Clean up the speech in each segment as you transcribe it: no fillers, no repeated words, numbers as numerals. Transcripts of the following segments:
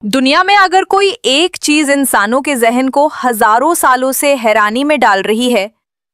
दुनिया में अगर कोई एक चीज इंसानों के जहन को हजारों सालों से हैरानी में डाल रही है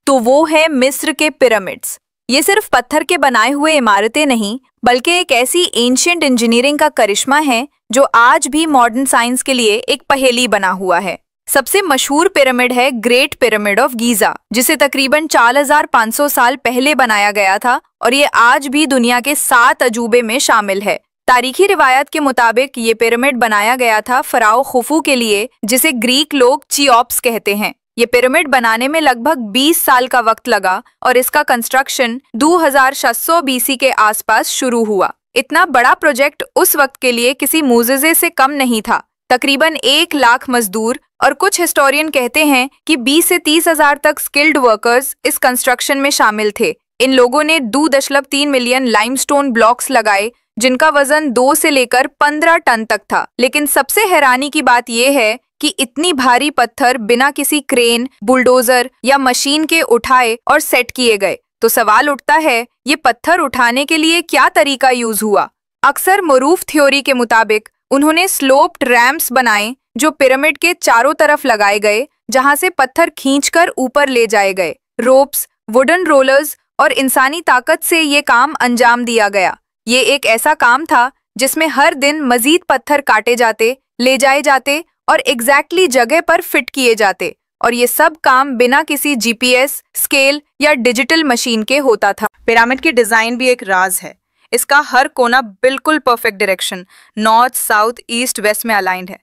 तो वो है मिस्र के पिरामिड्स। ये सिर्फ पत्थर के बनाए हुए इमारतें नहीं बल्कि एक ऐसी एंशिएंट इंजीनियरिंग का करिश्मा है जो आज भी मॉडर्न साइंस के लिए एक पहेली बना हुआ है। सबसे मशहूर पिरामिड है ग्रेट पिरामिड ऑफ गीजा, जिसे तकरीबन 4500 साल पहले बनाया गया था और ये आज भी दुनिया के 7 अजूबे में शामिल है। तारीखी रिवायत के मुताबिक ये पिरामिड बनाया गया था फराओ खुफू के लिए, जिसे ग्रीक लोग चीओप्स कहते हैं। ये पिरामिड बनाने में लगभग 20 साल का वक्त लगा और इसका कंस्ट्रक्शन 2600 बीसी के आसपास शुरू हुआ। इतना बड़ा प्रोजेक्ट उस वक्त के लिए किसी मुजज़े से कम नहीं था। तकरीबन 1 लाख मजदूर और कुछ हिस्टोरियन कहते हैं कि 20 से 30 हजार तक स्किल्ड वर्कर्स इस कंस्ट्रक्शन में शामिल थे। इन लोगों ने 2.3 मिलियन लाइमस्टोन ब्लॉक्स लगाए जिनका वजन 2 से लेकर 15 टन तक था। लेकिन सबसे हैरानी की बात यह है कि इतनी भारी पत्थर बिना किसी क्रेन, बुलडोजर या मशीन के उठाए और सेट किए गए। तो सवाल उठता है, ये पत्थर उठाने के लिए क्या तरीका यूज हुआ? अक्सर मरूफ थ्योरी के मुताबिक उन्होंने स्लोप्ड रैम्प्स बनाए जो पिरामिड के चारों तरफ लगाए गए, जहां से पत्थर खींचकर ऊपर ले जाए गए। रोप्स, वुडन रोलर्स और इंसानी ताकत से ये काम अंजाम दिया गया। ये एक ऐसा काम था जिसमें हर दिन मजीद पत्थर काटे जाते, ले जाए जाते और एग्जैक्टली जगह पर फिट किए जाते, और ये सब काम बिना किसी जीपीएस, स्केल या डिजिटल मशीन के होता था। पिरामिड की डिजाइन भी एक राज है। इसका हर कोना बिल्कुल perfect direction north, south, east, west में अलाइंड है,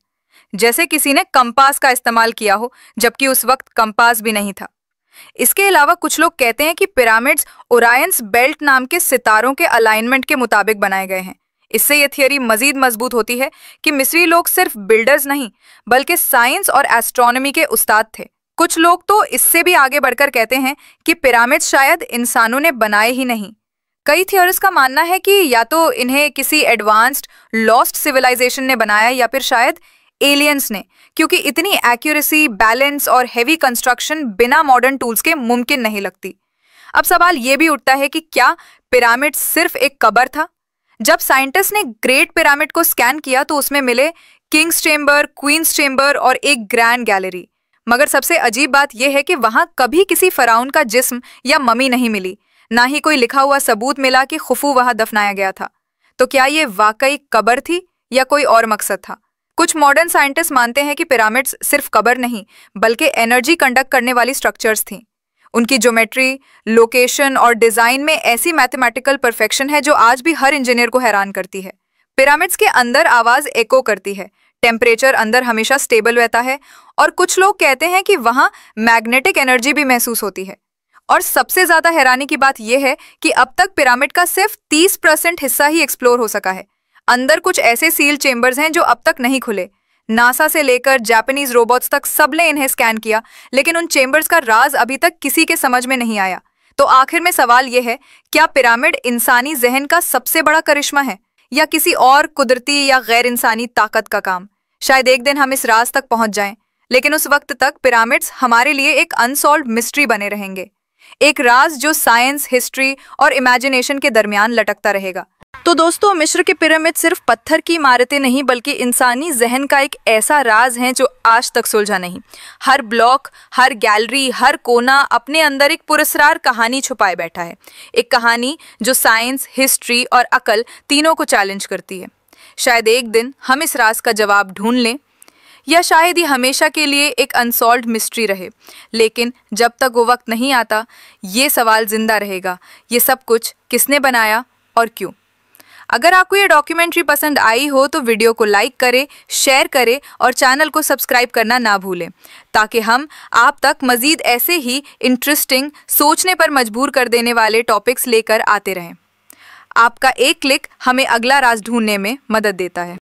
जैसे किसी ने कंपास का इस्तेमाल किया हो, जबकि उस वक्त कंपास भी नहीं था। इसके अलावा कुछ लोग कहते हैं कि पिरामिड्स ओरायंस बेल्ट नाम के सितारों के अलाइनमेंट के मुताबिक बनाए गए हैं। इससे यह थियरी मजीद मजबूत होती है कि मिस्री लोग सिर्फ बिल्डर्स नहीं बल्कि साइंस और एस्ट्रोनॉमी के उस्ताद थे। कुछ लोग तो इससे भी आगे बढ़कर कहते हैं कि पिरामिड्स शायद इंसानों ने बनाए ही नहीं। कई थियरिस्ट का मानना है कि या तो इन्हें किसी एडवांस्ड लॉस्ट सिविलाइजेशन ने बनाया या फिर शायद एलियंस ने, क्योंकि इतनी एक्यूरेसी, बैलेंस और हेवी कंस्ट्रक्शन बिना मॉडर्न टूल्स के मुमकिन नहीं लगती। अब सवाल यह भी उठता है कि क्या पिरामिड सिर्फ एक कब्र था? जब साइंटिस्ट ने ग्रेट पिरामिड को स्कैन किया तो उसमें मिले किंग्स चेंबर, क्वींस चेंबर और एक ग्रैंड गैलरी। मगर सबसे अजीब बात यह है कि वहां कभी किसी फराउन का जिस्म या ममी नहीं मिली, ना ही कोई लिखा हुआ सबूत मिला कि खुफू वहां दफनाया गया था। तो क्या ये वाकई कब्र थी या कोई और मकसद था? कुछ मॉडर्न साइंटिस्ट मानते हैं कि पिरामिड्स सिर्फ कब्र नहीं बल्कि एनर्जी कंडक्ट करने वाली स्ट्रक्चर्स थीं। उनकी ज्योमेट्री, लोकेशन और डिजाइन में ऐसी मैथमेटिकल परफेक्शन है जो आज भी हर इंजीनियर को हैरान करती है। पिरामिड्स के अंदर आवाज एको करती है, टेम्परेचर अंदर हमेशा स्टेबल रहता है और कुछ लोग कहते हैं कि वहां मैग्नेटिक एनर्जी भी महसूस होती है। और सबसे ज्यादा हैरानी की बात यह है कि अब तक पिरामिड का सिर्फ 30% हिस्सा ही एक्सप्लोर हो सका है। अंदर कुछ ऐसे सील चेंबर्स हैं जो अब तक नहीं खुले। नासा से लेकर जापानीज रोबोट्स तक सबने इन्हें स्कैन किया, लेकिन उन चेंबर्स का राज अभी तक किसी के समझ में नहीं आया। तो आखिर में सवाल यह है, क्या पिरामिड इंसानी जहन का सबसे बड़ा करिश्मा है या किसी और कुदरती या गैर इंसानी ताकत का काम? शायद एक दिन हम इस राज तक पहुंच जाएं, लेकिन उस वक्त तक पिरामिड्स हमारे लिए एक अनसॉल्व्ड मिस्ट्री बने रहेंगे, एक राज जो साइंस, हिस्ट्री और इमेजिनेशन के दरमियान लटकता रहेगा। तो दोस्तों, मिस्र के पिरामिड सिर्फ पत्थर की इमारतें नहीं बल्कि इंसानी जहन का एक ऐसा राज है जो आज तक सुलझा नहीं। हर ब्लॉक, हर गैलरी, हर कोना अपने अंदर एक पुरस्कार कहानी छुपाए बैठा है। एक कहानी जो साइंस, हिस्ट्री और अकल तीनों को चैलेंज करती है। शायद एक दिन हम इस राज का जवाब ढूंढ लें, या शायद ये हमेशा के लिए एक अनसॉल्व्ड मिस्ट्री रहे। लेकिन जब तक वो वक्त नहीं आता, ये सवाल जिंदा रहेगा, ये सब कुछ किसने बनाया और क्यों? अगर आपको ये डॉक्यूमेंट्री पसंद आई हो तो वीडियो को लाइक करें, शेयर करें और चैनल को सब्सक्राइब करना ना भूलें, ताकि हम आप तक मज़ीद ऐसे ही इंटरेस्टिंग, सोचने पर मजबूर कर देने वाले टॉपिक्स लेकर आते रहें। आपका एक क्लिक हमें अगला राज ढूंढने में मदद देता है।